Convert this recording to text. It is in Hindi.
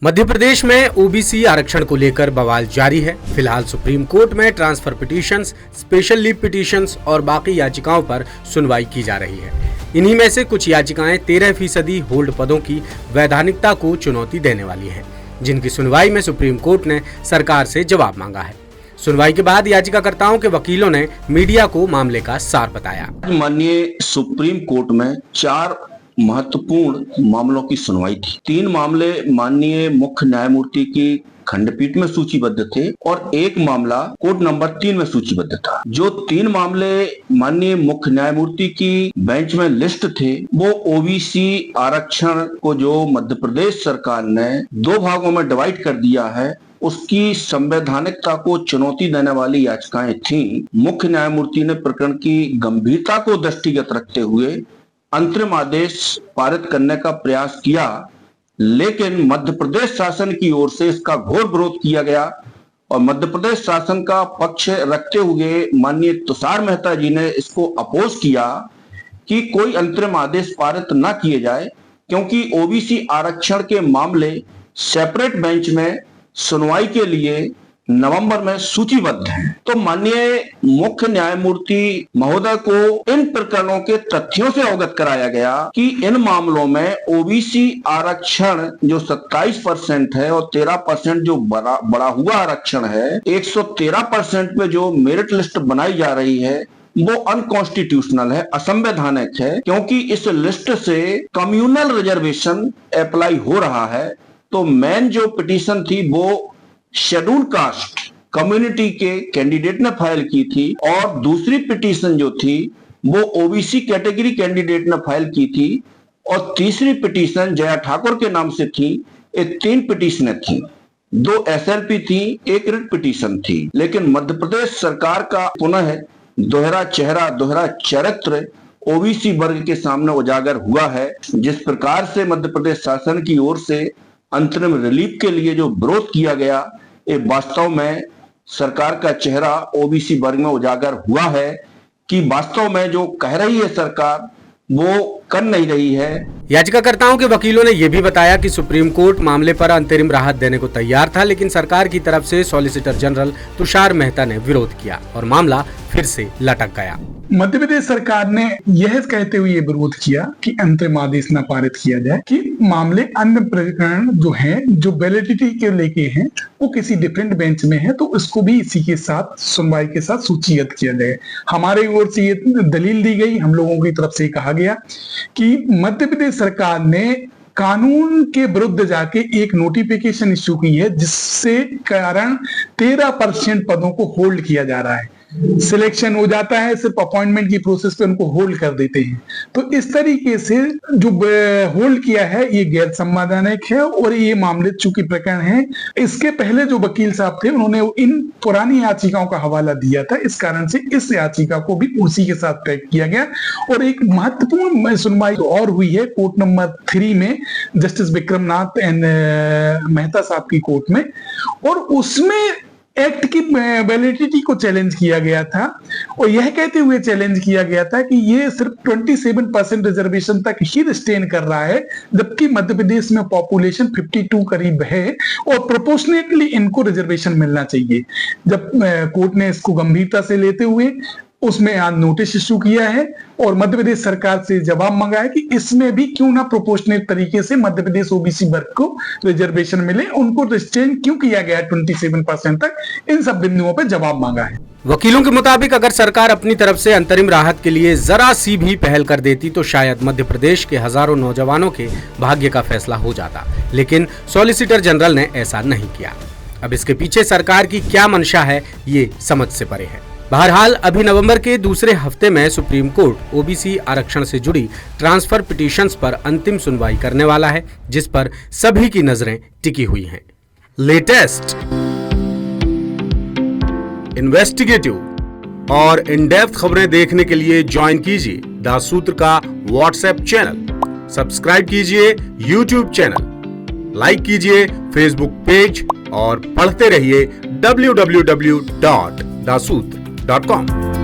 मध्य प्रदेश में ओबीसी आरक्षण को लेकर बवाल जारी है। फिलहाल सुप्रीम कोर्ट में transfer petitions, special leave petitions और बाकी याचिकाओं पर सुनवाई की जा रही है। इन्हीं में से कुछ याचिकाएं 13% होल्ड पदों की वैधानिकता को चुनौती देने वाली हैं, जिनकी सुनवाई में सुप्रीम कोर्ट ने सरकार से जवाब मांगा है। सुनवाई के बाद याचिकाकर्ताओं के वकीलों ने मीडिया को मामले का सार बताया। माननीय सुप्रीम कोर्ट में 4 महत्वपूर्ण मामलों की सुनवाई थी। 3 मामले माननीय मुख्य न्यायमूर्ति की खंडपीठ में सूचीबद्ध थे और एक मामला कोर्ट नंबर 3 में सूचीबद्ध था। जो 3 मामले माननीय मुख्य न्यायमूर्ति की बेंच में लिस्ट थे, वो ओबीसी आरक्षण को जो मध्य प्रदेश सरकार ने 2 भागों में डिवाइड कर दिया है, उसकी संवैधानिकता को चुनौती देने वाली याचिकाएं थीं। मुख्य न्यायमूर्ति ने प्रकरण की गंभीरता को दृष्टिगत रखते हुए अंतरिम आदेश पारित करने का प्रयास किया, लेकिन मध्य प्रदेश शासन की ओर से इसका घोर विरोध किया गया और मध्य प्रदेश शासन का पक्ष रखते हुए माननीय तुषार मेहता जी ने इसको अपोज किया कि कोई अंतरिम आदेश पारित न किए जाए, क्योंकि ओबीसी आरक्षण के मामले सेपरेट बेंच में सुनवाई के लिए नवंबर में सूचीबद्ध हैं। तो माननीय मुख्य न्यायमूर्ति महोदय को इन प्रकरणों के तथ्यों से अवगत कराया गया कि इन मामलों में ओबीसी आरक्षण जो 27% है और 13% जो बड़ा हुआ आरक्षण है, 113% पे जो मेरिट लिस्ट बनाई जा रही है, वो अनकॉन्स्टिट्यूशनल है, असंवैधानिक है, क्योंकि इस लिस्ट से कम्युनल रिजर्वेशन अप्लाई हो रहा है। तो मेन जो पिटीशन थी वो शेड्यूल कास्ट कम्युनिटी के कैंडिडेट ने फाइल की थी और दूसरी पिटीशन जो थी वो ओबीसी कैटेगरी कैंडिडेट ने फाइल की थी और तीसरी पिटीशन जया ठाकुर के नाम से थी। ये 3 पिटीशनें थी, 2 एसएलपी थी, 1 रिट पिटीशन थी। लेकिन मध्य प्रदेश सरकार का पुनः दोहरा चेहरा, दोहरा चरित्र ओबीसी वर्ग के सामने उजागर हुआ है। जिस प्रकार से मध्य प्रदेश शासन की ओर से अंतरिम रिलीफ के लिए जो विरोध किया गया, ये वास्तव में सरकार का चेहरा ओबीसी वर्ग में उजागर हुआ है कि वास्तव में जो कह रही है सरकार वो कर नहीं रही है। याचिकाकर्ताओं के वकीलों ने यह भी बताया कि सुप्रीम कोर्ट मामले पर अंतरिम राहत देने को तैयार था, लेकिन सरकार की तरफ से सॉलिसिटर जनरल तुषार मेहता ने विरोध किया और मामला फिर से लटक गया। मध्य प्रदेश सरकार ने यह कहते हुए विरोध किया कि अंतरिम आदेश न पारित किया जाए, कि मामले अन्य प्रकरण जो हैं, जो वैलिडिटी के लेके हैं, वो किसी डिफरेंट बेंच में है, तो इसको भी इसी के साथ सुनवाई के साथ सूचीबद्ध किया जाए। हमारे ओर से ये दलील दी गई, हम लोगों की तरफ से कहा गया कि मध्य प्रदेश सरकार ने कानून के विरुद्ध जाके एक नोटिफिकेशन इश्यू की है, जिससे कारण 13% पदों को होल्ड किया जा रहा है। सिलेक्शन हो जाता है, सिर्फ अपॉइंटमेंट की प्रोसेस पे उनको होल्ड कर देते हैं। तो इस तरीके से जो होल्ड किया है ये गैर संवैधानिक है और ये मामले चूंकि प्रकरण है, इसके पहले जो वकील साहब थे उन्होंने इन पुरानी याचिकाओं का हवाला दिया था, इस कारण से इस याचिका को भी उसी के साथ ट्रैक किया गया। और एक महत्वपूर्ण सुनवाई और हुई है कोर्ट नंबर 3 में, जस्टिस विक्रमनाथ एंड मेहता साहब की कोर्ट में, और उसमें एक्ट की वैलिडिटी को चैलेंज किया गया था और यह कहते हुए चैलेंज किया गया था कि ये सिर्फ 27% रिजर्वेशन तक ही रिस्ट्रेन कर रहा है, जबकि मध्य प्रदेश में पॉपुलेशन 52 करीब है और प्रोपोर्शनेटली इनको रिजर्वेशन मिलना चाहिए। जब कोर्ट ने इसको गंभीरता से लेते हुए उसमें आज नोटिस इशू किया है और मध्य प्रदेश सरकार से जवाब मांगा है कि इसमें भी क्यों ना प्रोपोर्शनेट तरीके से मध्य प्रदेश ओबीसी वर्ग को रिजर्वेशन मिले, उनको रिस्ट्रेन क्यों किया गया है 27% तक, इन सब बिंदुओं पर जवाब मांगा है। वकीलों के मुताबिक अगर सरकार अपनी तरफ से अंतरिम राहत के लिए जरा सी भी पहल कर देती तो शायद मध्य प्रदेश के हजारों नौजवानों के भाग्य का फैसला हो जाता, लेकिन सॉलिसिटर जनरल ने ऐसा नहीं किया। अब इसके पीछे सरकार की क्या मंशा है, ये समझ से परे है। बहरहाल अभी नवंबर के दूसरे हफ्ते में सुप्रीम कोर्ट ओबीसी आरक्षण से जुड़ी ट्रांसफर पिटीशंस पर अंतिम सुनवाई करने वाला है, जिस पर सभी की नजरें टिकी हुई हैं। लेटेस्ट, इन्वेस्टिगेटिव और इन डेप्थ खबरें देखने के लिए ज्वाइन कीजिए दासूत्र का व्हाट्सएप चैनल, सब्सक्राइब कीजिए यूट्यूब चैनल, लाइक कीजिए फेसबुक पेज और पढ़ते रहिए www.dasutra.com।